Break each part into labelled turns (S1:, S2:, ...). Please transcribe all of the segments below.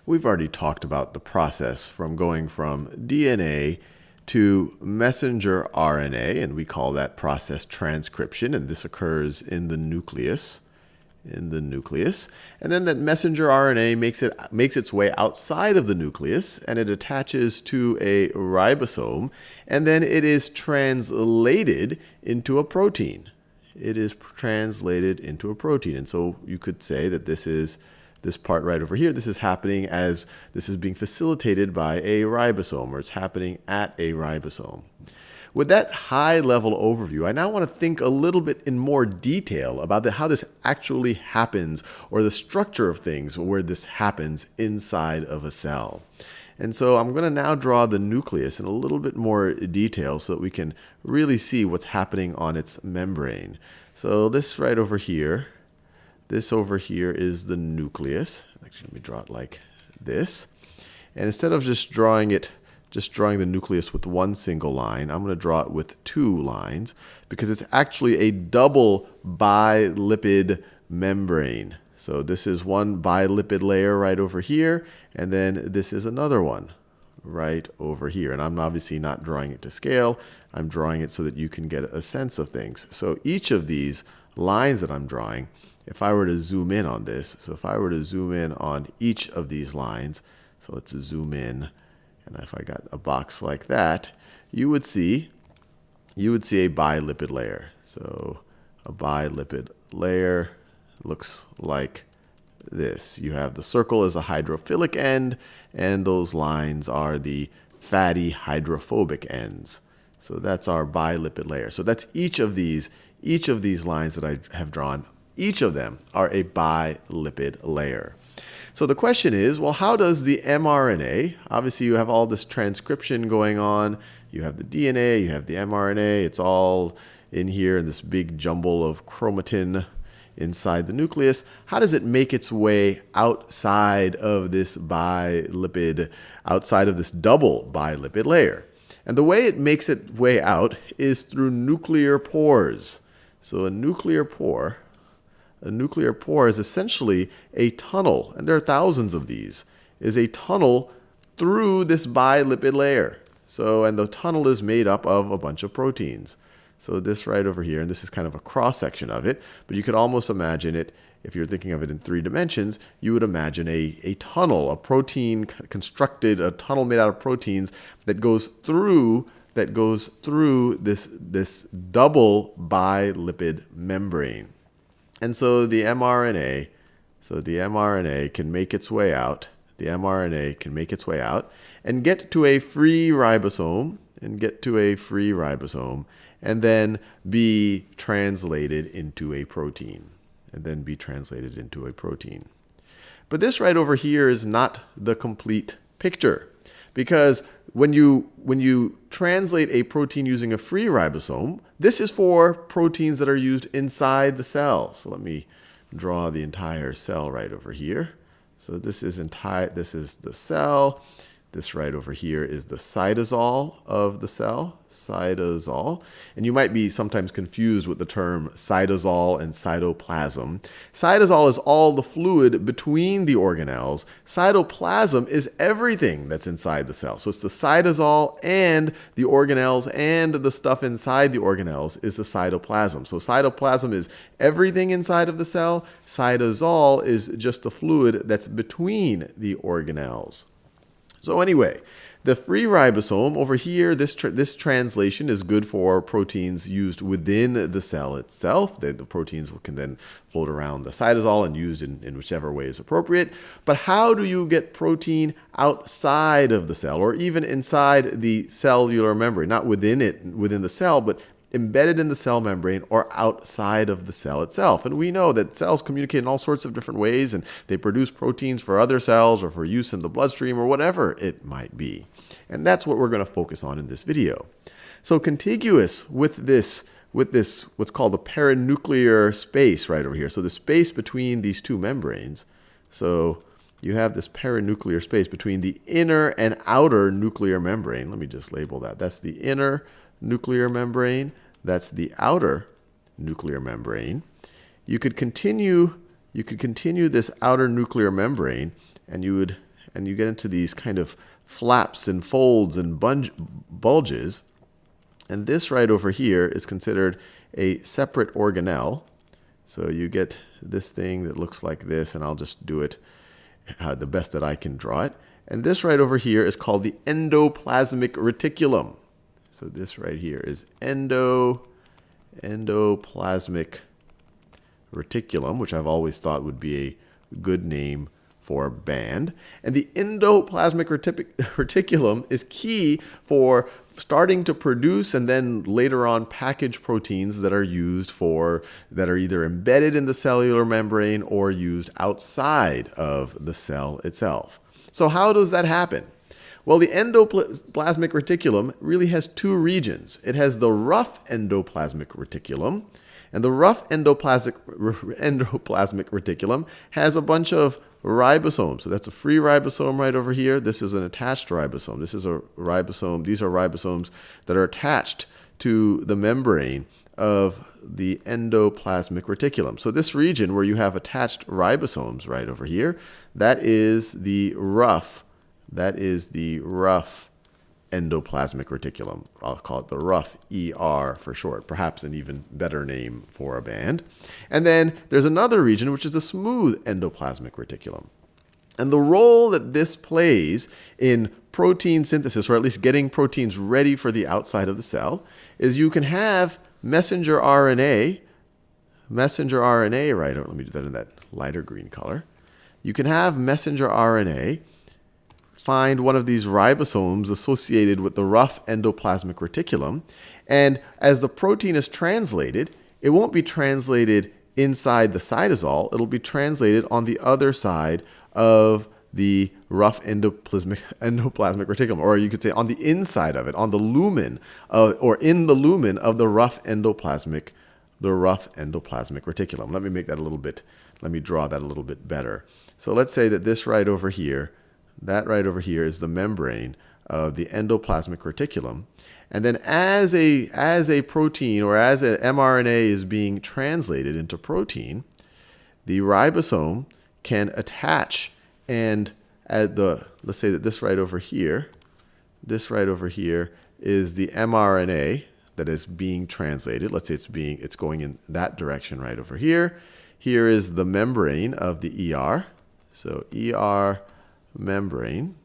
S1: We've already talked about the process from going from DNA to messenger RNA, and we call that process transcription, and this occurs in the nucleus. And then that messenger RNA makes its way outside of the nucleus, and it attaches to a ribosome, and then it is translated into a protein. It is translated into a protein. And so you could say that this part right over here, this is happening as this is being facilitated by a ribosome, or it's happening at a ribosome. With that high-level overview, I now want to think a little bit in more detail about how this actually happens, or the structure of things where this happens inside of a cell. And so I'm going to now draw the nucleus in a little bit more detail so that we can really see what's happening on its membrane. So this right over here, this over here is the nucleus. Actually, let me draw it like this. And instead of just drawing the nucleus with one single line, I'm going to draw it with two lines because it's actually a double bilipid membrane. So this is one bilipid layer right over here, and then this is another one right over here. And I'm obviously not drawing it to scale. I'm drawing it so that you can get a sense of things. So each of these lines that I'm drawing, if I were to zoom in on this, so if I were to zoom in on each of these lines, so let's zoom in. And if I got a box like that, you would see a bilipid layer. So a bilipid layer looks like this. You have the circle as a hydrophilic end, and those lines are the fatty hydrophobic ends. So that's our bilipid layer. So that's each of these lines that I have drawn. Each of them are a bilipid layer. So the question is, well, how does the mRNA, obviously you have all this transcription going on, you have the DNA, you have the mRNA, it's all in here in this big jumble of chromatin inside the nucleus. How does it make its way outside of this bilipid, outside of this double bilipid layer? And the way it makes its way out is through nuclear pores. So a nuclear pore is essentially a tunnel, and there are thousands of these, is a tunnel through this bilipid layer. So, and the tunnel is made up of a bunch of proteins. So this right over here, and this is kind of a cross-section of it, but you could almost imagine it, if you're thinking of it in 3 dimensions, you would imagine a tunnel, a protein constructed, a tunnel made out of proteins that goes through this double bilipid membrane. And so the mRNA can make its way out. The mRNA can make its way out and get to a free ribosome, and then be translated into a protein. But this right over here is not the complete picture, because when you translate a protein using a free ribosome, this is for proteins that are used inside the cell. So let me draw the entire cell right over here. So this is the cell. This right over here is the cytosol of the cell, cytosol. And you might be sometimes confused with the term cytosol and cytoplasm. Cytosol is all the fluid between the organelles. Cytoplasm is everything that's inside the cell. So it's the cytosol and the organelles, and the stuff inside the organelles is the cytoplasm. So cytoplasm is everything inside of the cell. Cytosol is just the fluid that's between the organelles. So anyway, the free ribosome over here, this translation is good for proteins used within the cell itself. The proteins can then float around the cytosol and used in whichever way is appropriate. But how do you get protein outside of the cell, or even inside the cellular membrane? Not within the cell, but embedded in the cell membrane or outside of the cell itself. And we know that cells communicate in all sorts of different ways, and they produce proteins for other cells or for use in the bloodstream or whatever it might be. And that's what we're going to focus on in this video. So contiguous with this what's called the perinuclear space right over here. So the space between these two membranes. So you have this perinuclear space between the inner and outer nuclear membrane. Let me just label that. That's the inner nuclear membrane. That's the outer nuclear membrane. You could continue this outer nuclear membrane, and you would and you get into these kind of flaps and folds and bulges. And this right over here is considered a separate organelle. So you get this thing that looks like this, and I'll just do it the best that I can draw it. And this right over here is called the endoplasmic reticulum. So this right here is endoplasmic reticulum, which I've always thought would be a good name for a band. And the endoplasmic reticulum is key for starting to produce and then later on package proteins that are that are either embedded in the cellular membrane or used outside of the cell itself. So how does that happen? Well, the endoplasmic reticulum really has two regions. It has the rough endoplasmic reticulum, and the rough endoplasmic reticulum has a bunch of ribosomes. So that's a free ribosome right over here. This is an attached ribosome. This is a ribosome. These are ribosomes that are attached to the membrane of the endoplasmic reticulum. So this region where you have attached ribosomes right over here, that is the rough endoplasmic reticulum. I'll call it the rough ER for short, perhaps an even better name for a band. And then there's another region which is the smooth endoplasmic reticulum. And the role that this plays in protein synthesis, or at least getting proteins ready for the outside of the cell, is you can have messenger RNA, right? Let me do that in that lighter green color. You can have messenger RNA find one of these ribosomes associated with the rough endoplasmic reticulum. And as the protein is translated, it won't be translated inside the cytosol. It'll be translated on the other side of the rough endoplasmic reticulum, or you could say on the inside of it, on the lumen, or in the lumen of the rough endoplasmic reticulum. Let me make that a little bit, let me draw that a little bit better. So let's say that this right over here, that right over here is the membrane of the endoplasmic reticulum. And then as a protein or as an mRNA is being translated into protein, the ribosome can attach and let's say that this right over here is the mRNA that is being translated. Let's say it's going in that direction right over here. Here is the membrane of the ER. So ER membrane.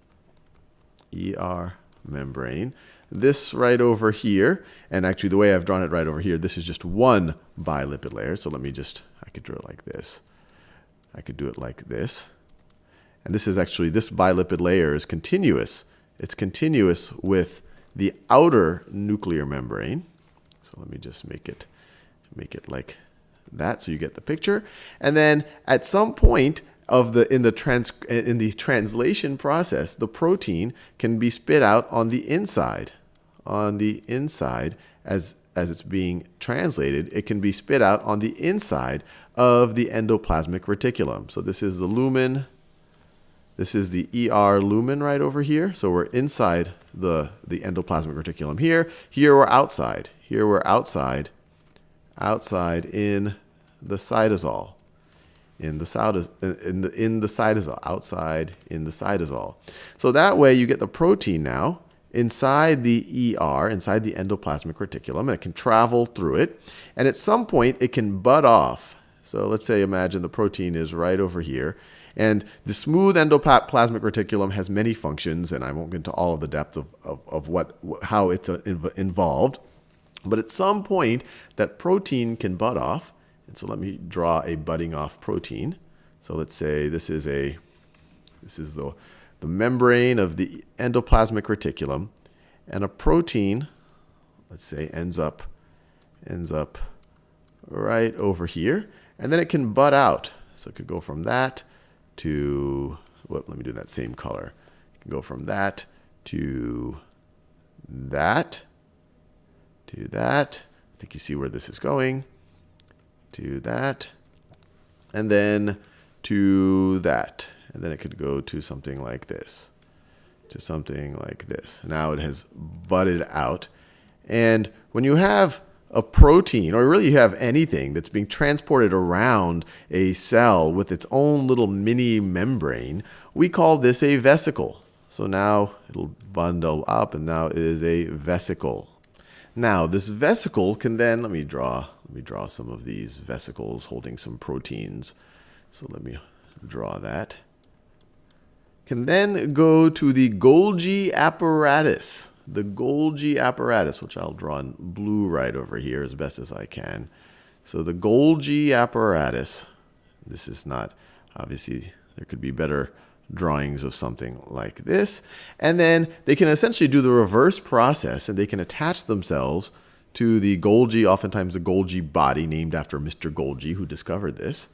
S1: This right over here, and actually the way I've drawn it right over here, this is just one bilipid layer. So let me just, I could draw it like this. I could do it like this. And this is actually, this bilipid layer is continuous. It's continuous with the outer nuclear membrane. So let me just make it like that so you get the picture. And then at some point in the translation process, the protein can be spit out on the inside. As it's being translated, it can be spit out on the inside of the endoplasmic reticulum. So this is the lumen. This is the ER lumen right over here. So we're inside the endoplasmic reticulum here. Here we're outside. Here we're outside in the cytosol. In the cytosol, outside in the cytosol. So that way you get the protein now inside the ER, inside the endoplasmic reticulum, and it can travel through it. And at some point it can bud off. So let's say, imagine the protein is right over here. And the smooth endoplasmic reticulum has many functions, and I won't get into all of the depth of how it's involved. But at some point, that protein can bud off. And so let me draw a budding off protein. So let's say this is the membrane of the endoplasmic reticulum, and a protein, let's say, ends up right over here, and then it can bud out. So it could go from that to, let me do that same color. It can go from that to that, to that. I think you see where this is going. To that, and then to that. And then it could go to something like this. Now it has budded out. And when you have a protein, or really you have anything that's being transported around a cell with its own little mini membrane, we call this a vesicle. So now it'll bundle up, and now it is a vesicle. Now this vesicle can then, let me draw some of these vesicles holding some proteins. So let me draw that. Can then go to the Golgi apparatus. The Golgi apparatus, which I'll draw in blue right over here as best as I can. So the Golgi apparatus, this is not, obviously there could be better drawings of something like this. And then they can essentially do the reverse process, and they can attach themselves to the Golgi, oftentimes the Golgi body, named after Mr. Golgi, who discovered this.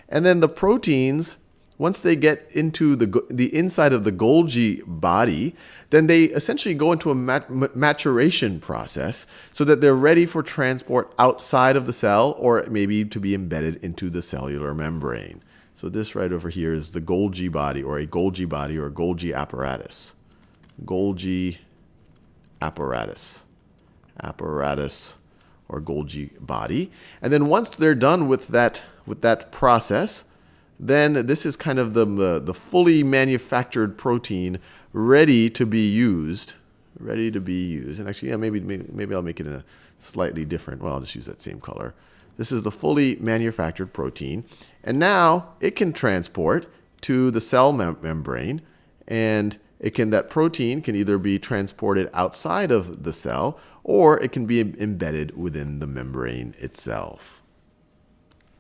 S1: And then the proteins, once they get into the inside of the Golgi body, then they essentially go into a maturation process so that they're ready for transport outside of the cell, or maybe to be embedded into the cellular membrane. So this right over here is the Golgi body, or a Golgi apparatus. Golgi apparatus. Or Golgi body. And then once they're done with that process, then this is kind of the fully manufactured protein ready to be used. And actually, yeah, maybe I'll make it in a slightly different, well, I'll just use that same color. This is the fully manufactured protein. And now it can transport to the cell membrane, and that protein can either be transported outside of the cell, or it can be embedded within the membrane itself.